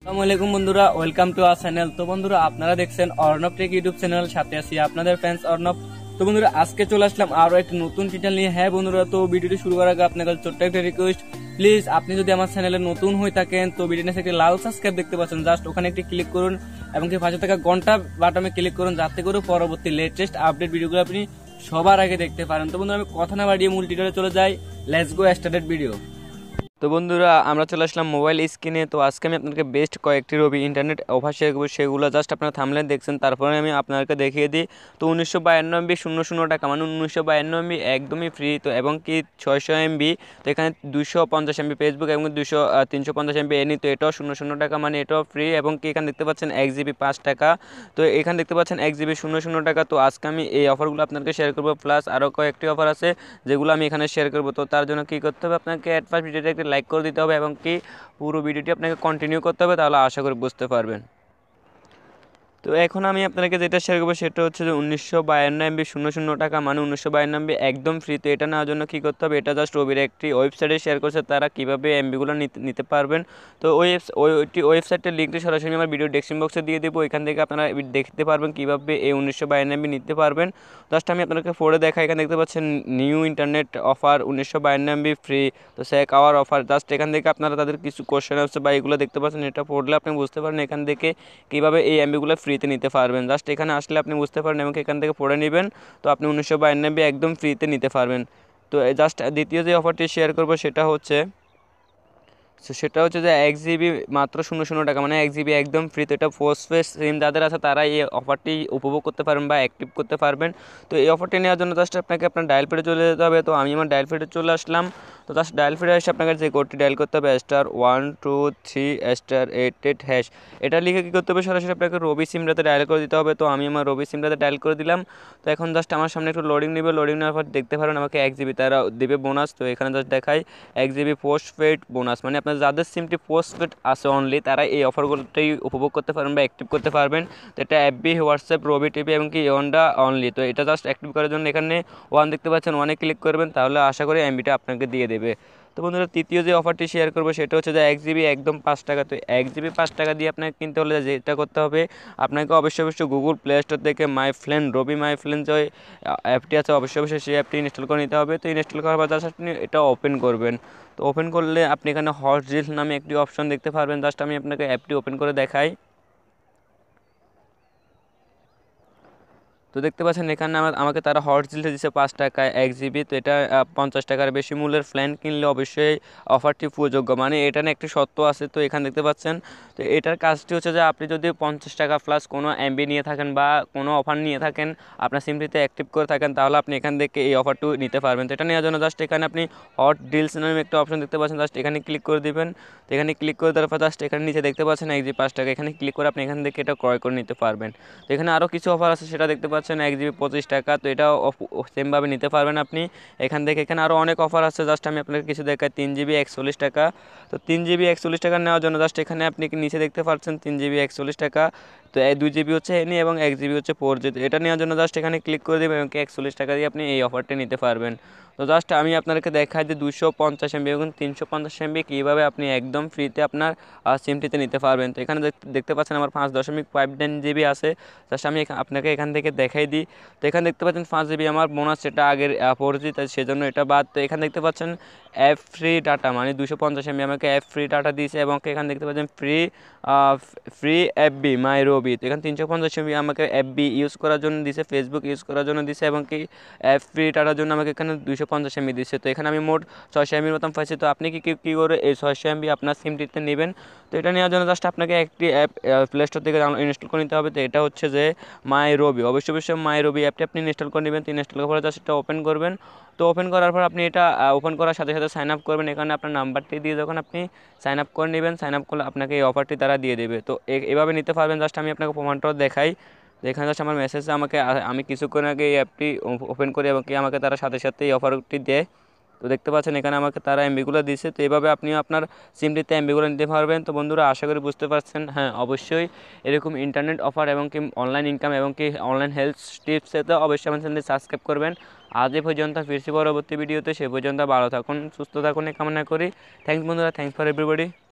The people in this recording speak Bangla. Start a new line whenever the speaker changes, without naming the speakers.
আসসালামু আলাইকুম বন্ধুরা, ওয়েলকাম টু আওয়ার চ্যানেল। তো বন্ধুরা, আপনারা দেখছেন অর্ণব টেক ইউটিউব চ্যানেল, সাথে আছি আপনাদের ফ্রেন্ডস অর্ণব। তো বন্ধুরা, আজকে চলে আসলাম আরো একটি নতুন টিউটোরিয়াল নিয়ে। হ্যাঁ বন্ধুরা, তো ভিডিওটি শুরু করার আগে আপনার কাছে ছোট্ট একটা রিকোয়েস্ট, প্লিজ আপনি যদি আমার চ্যানেলে নতুন হয়ে থাকেন তো ভিডিওতে একটি লাল সাবস্ক্রাইব দেখতে পাচ্ছেন, জাস্ট ওখানে একটি ক্লিক করুন এবং কি পাশে থাকা ঘন্টা বাটনে ক্লিক করুন, যাতে করে পরবর্তী লেটেস্ট আপডেট ভিডিওগুলো আপনি সবার আগে দেখতে পারেন। তো বন্ধুরা, আমি কথা না বাড়িয়ে মূল টিউটোরিয়ালে চলে যাই। Let's go started video. তো বন্ধুরা, আমরা চলে আসলাম মোবাইল স্ক্রিনে। তো আজকে আমি আপনাদেরকে বেস্ট কয়েকটি রবি ইন্টারনেট অফার শেয়ার করবো, সেগুলো জাস্ট আপনারা থাম্বনেল দেখছেন, তারপরে আমি আপনাদেরকে দেখিয়ে দিই। তো 1992 MB 00 টাকা, মানে 1992 MB একদমই ফ্রি। তো এবং কি 600 MB, তো এখানে 250 MB ফেসবুক এবং 350 MB এনি, তো এটাও 00 টাকা, মানে এটাও ফ্রি। এবং কি এখানে দেখতে পাচ্ছেন 1 GB 5 টাকা, তো এখানে দেখতে পাচ্ছেন 1 GB 00 টাকা। তো আজকে আমি এই অফারগুলো আপনাদেরকে শেয়ার করবো, প্লাস আরও কয়েকটি অফার আছে যেগুলো আমি এখানে শেয়ার করবো। তো তার জন্য কী করতে হবে, আপনাকে অ্যাট ফার্স্ট ভিডিওটা একটি লাইক করে দিতে হবে এবং কি পুরো ভিডিওটি আপনাকে কন্টিনিউ করতে হবে, তাহলে আশা করি বুঝতে পারবেন। তো এখন আমি আপনাকে যেটা শেয়ার করবো সেটা হচ্ছে যে 1952 MB 00 টাকা, মানে 1952 MB একদম ফ্রি। তো এটা নেওয়ার জন্য কী করতে হবে, এটা জাস্ট রবির একটি ওয়েবসাইটে শেয়ার করছে, তারা কীভাবে এমবিগুলো নিতে পারবেন। তো ওইটি ওয়েবসাইটের লিঙ্কটি সরাসরি আমার ভিডিও ডেসক্রিপশন বক্সে দিয়ে দেবো, এখান থেকে আপনারা দেখতে পারবেন কীভাবে এই 1952 MB নিতে পারবেন। জাস্ট আমি আপনাকে পড়ে দেখা, এখানে দেখতে পাচ্ছেন new internet offer 1952 MB free, তো সেক আওয়ার অফার। জাস্ট এখান থেকে আপনারা তাদের কিছু কোশ্চেন আসছে বা এগুলো দেখতে পাচ্ছেন, এটা পড়লে আপনি বুঝতে পারেন এখান থেকে কীভাবে এই এমবিগুলো ফ্রিতে নিতে পারবেন। জাস্ট এখানে আসলে আপনি বুঝতে পারেন এবং এখান থেকে পড়ে নেবেন, তো আপনি 1952 MB একদম ফ্রিতে নিতে পারবেন। তো জাস্ট দ্বিতীয় যে অফারটি শেয়ার করব সেটা হচ্ছে যে 1 GB মাত্র 00 টাকা, মানে 1 GB একদম ফ্রি। তো এটা পোস্টপেড সিম যাদের আছে তারা এই অফারটি উপভোগ করতে পারবেন বা অ্যাক্টিভ করতে পারবেন। তো এই অফারটি নেওয়ার জন্য জাস্ট আপনাকে আপনার ডায়াল প্যাডে চলে যেতে হবে। তো আমি আমার ডায়াল প্যাডে চলে আসলাম। তো জাস্ট ডায়াল প্যাডে এসে আপনাকে যে কোডটি ডায়াল করতে হবে *123*88#, এটা লিখে কী করতে হবে, সরাসরি আপনাকে রবি সিমটাতে ডায়াল করে দিতে হবে। তো আমি আমার রবি সিমটাতে ডায়াল করে দিলাম। তো এখন জাস্ট আমার সামনে একটু লোডিং নেবে, লোডিং নেওয়ার পর দেখতে পারেন আমাকে 1 GB তারা দেবে বোনাস। তো এখানে জাস্ট দেখায় 1 GB পোস্টপেড বোনাস, মানে আপনার যাদের সিমটি পোস্টপেড আছে অনলি তারা এই অফারগুলোটাই উপভোগ করতে পারবেন বা অ্যাক্টিভ করতে পারবেন। তো এটা এফবি, হোয়াটসঅ্যাপ, রবি টিভি এবং কি ওয়ান্ডা অনলি। তো এটা জাস্ট অ্যাক্টিভ করার জন্য এখানে ওয়ান দেখতে পাচ্ছেন, ওয়ানে ক্লিক করবেন, তাহলে আশা করি এমবিটা আপনাকে দিয়ে দেবে। তো বন্ধুরা, তৃতীয় যে অফারটি শেয়ার করবো সেটা হচ্ছে যে 1 GB একদম 5 টাকা। তো 1 GB 5 টাকা দিয়ে আপনাকে কিনতে হলে যেটা করতে হবে, আপনাকে অবশ্যই গুগল প্লে স্টোর থেকে my friend Rabi my friend যে অ্যাপটি আছে অবশ্যই সেই অ্যাপটি ইনস্টল করে নিতে হবে। তো ইনস্টল করার পর জাস্ট আপনি এটা ওপেন করবেন। তো ওপেন করলে আপনি এখানে হট রিলস নামে একটি অপশন দেখতে পারবেন। জাস্ট আমি আপনাকে অ্যাপটি ওপেন করে দেখাই। তো দেখতে পাচ্ছেন এখানে আমাকে তারা হট ডিলটা দিচ্ছে 5 টাকায় 1 GB। তো এটা 50 টাকার বেশি মূল্যের প্ল্যান কিনলে অবশ্যই অফারটি প্রযোজ্য, মানে এটা না একটি শর্ত আছে। তো এখানে দেখতে পাচ্ছেন, তো এটার কাজটি হচ্ছে যে আপনি যদি 50 টাকা প্লাস কোনো এমবি নিয়ে থাকেন বা কোনো অফার নিয়ে থাকেন, আপনার সিমটিতে অ্যাক্টিভ করে থাকেন, তাহলে আপনি এখান থেকে এই অফারটি নিতে পারবেন। তো এটা নেওয়ার জন্য জাস্ট এখানে আপনি হট ডিলস নামে একটা অপশন দেখতে পাচ্ছেন, জাস্ট এখানে ক্লিক করে দিবেন। তো এখানে ক্লিক করে দেওয়ার পর জাস্ট এখানে নিচে দেখতে পাচ্ছেন 1 GB 5 টাকা, এখানে ক্লিক করে আপনি এখান থেকে এটা ক্রয় করে নিতে পারবেন। তো এখানে আরও কিছু অফার আছে সেটা দেখতে পাচ্ছেন 1 GB 25 টাকা। তো এটাও সেমভাবে নিতে পারবেন আপনি এখান থেকে। এখানে আরও অনেক অফার আছে, জাস্ট আমি আপনাকে কিছু দেখাই। 3 GB 41 টাকা। তো 3 GB 41 টাকা নেওয়ার জন্য জাস্ট এখানে আপনি নিচে দেখতে পাচ্ছেন 3 GB 41 টাকা। তো 2 GB হচ্ছে এনি এবং 1 GB হচ্ছে 4G। এটা নেওয়ার জন্য জাস্ট এখানে ক্লিক করে দেবেন এবং 41 টাকা দিয়ে আপনি এই অফারটি নিতে পারবেন। তো জাস্ট আমি আপনাদেরকে দেখাই যে 250 MB এবং 350 MB কীভাবে আপনি একদম ফ্রিতে আপনার সিমটিতে নিতে পারবেন। তো এখানে দেখতে পাচ্ছেন আমার 5.59 GB আছে। জাস্ট আমি আপনাকে এখান থেকে দেখাই দিই। তো এখানে দেখতে পাচ্ছেন 5 GB আমার বোনাস, সেটা আগের 4G, তাই সেজন্য এটা বাদ। তো এখানে দেখতে পাচ্ছেন অ্যাপ ফ্রি ডাটা, মানে 250 MB আমাকে অ্যাপ ফ্রি ডাটা দিয়েছে এবং এখানে দেখতে পাচ্ছেন ফ্রি এফবি মাই রবি। তো এখানে 350 MB আমাকে এফবি ইউজ করার জন্য দিছে, ফেসবুক ইউজ করার জন্য দিছে এবং কি অ্যাপ ফ্রি ডাটার জন্য আমাকে এখানে 250 MB দিচ্ছে। তো এখানে আমি মোট 600 MB মতন পাইছি। তো আপনি কী করে এই 600 MB আপনার সিমটিতে নেবেন, তো এটা নেওয়ার জন্য জাস্ট আপনাকে একটি অ্যাপ প্লে স্টোর থেকে ইনস্টল করে নিতে হবে। তো এটা হচ্ছে যে মাই রবি, অবশ্যই মাই রবি অ্যাপটি আপনি ইনস্টল করে নেবেন। তো ইনস্টল করার পরে জাস্ট এটা ওপেন করবেন। তো ওপেন করার পর আপনি এটা ওপেন করার সাথে সাথে সাইন আপ করবেন। এখানে আপনার নাম্বারটি দিয়ে যখন আপনি সাইন আপ করে নেবেন, সাইন আপ করলে আপনাকে এই অফারটি তারা দিয়ে দেবে। তো এভাবে নিতে পারবেন। জাস্ট আমি আপনাকে প্রমাণটাও দেখাই। এখানে জাস্ট আমার মেসেজে আমাকে আমি কিছুক্ষণ আগে এই অ্যাপটি ওপেন করি এবং কি আমাকে তারা সাথে সাথে এই অফারটি দেয়। তো দেখতে পাচ্ছেন এখানে আমাকে তারা এমবিগুলো দিচ্ছে। তো এভাবে আপনিও আপনার সিমটিতে এমবিগুলো নিতে পারবেন। তো বন্ধুরা, আশা করি বুঝতে পারছেন। হ্যাঁ, অবশ্যই এরকম ইন্টারনেট অফার এবং কি অনলাইন ইনকাম এবং কি অনলাইন হেলথ টিপসে তো অবশ্যই আমার চ্যানেলটি সাবস্ক্রাইব করবেন। আজ এ পর্যন্ত, ফিরছি পরবর্তী ভিডিওতে। সে পর্যন্ত ভালো থাকুন, সুস্থ থাকুন এই কামনা করি। থ্যাংকস বন্ধুরা, থ্যাংকস ফর এভরিবডি।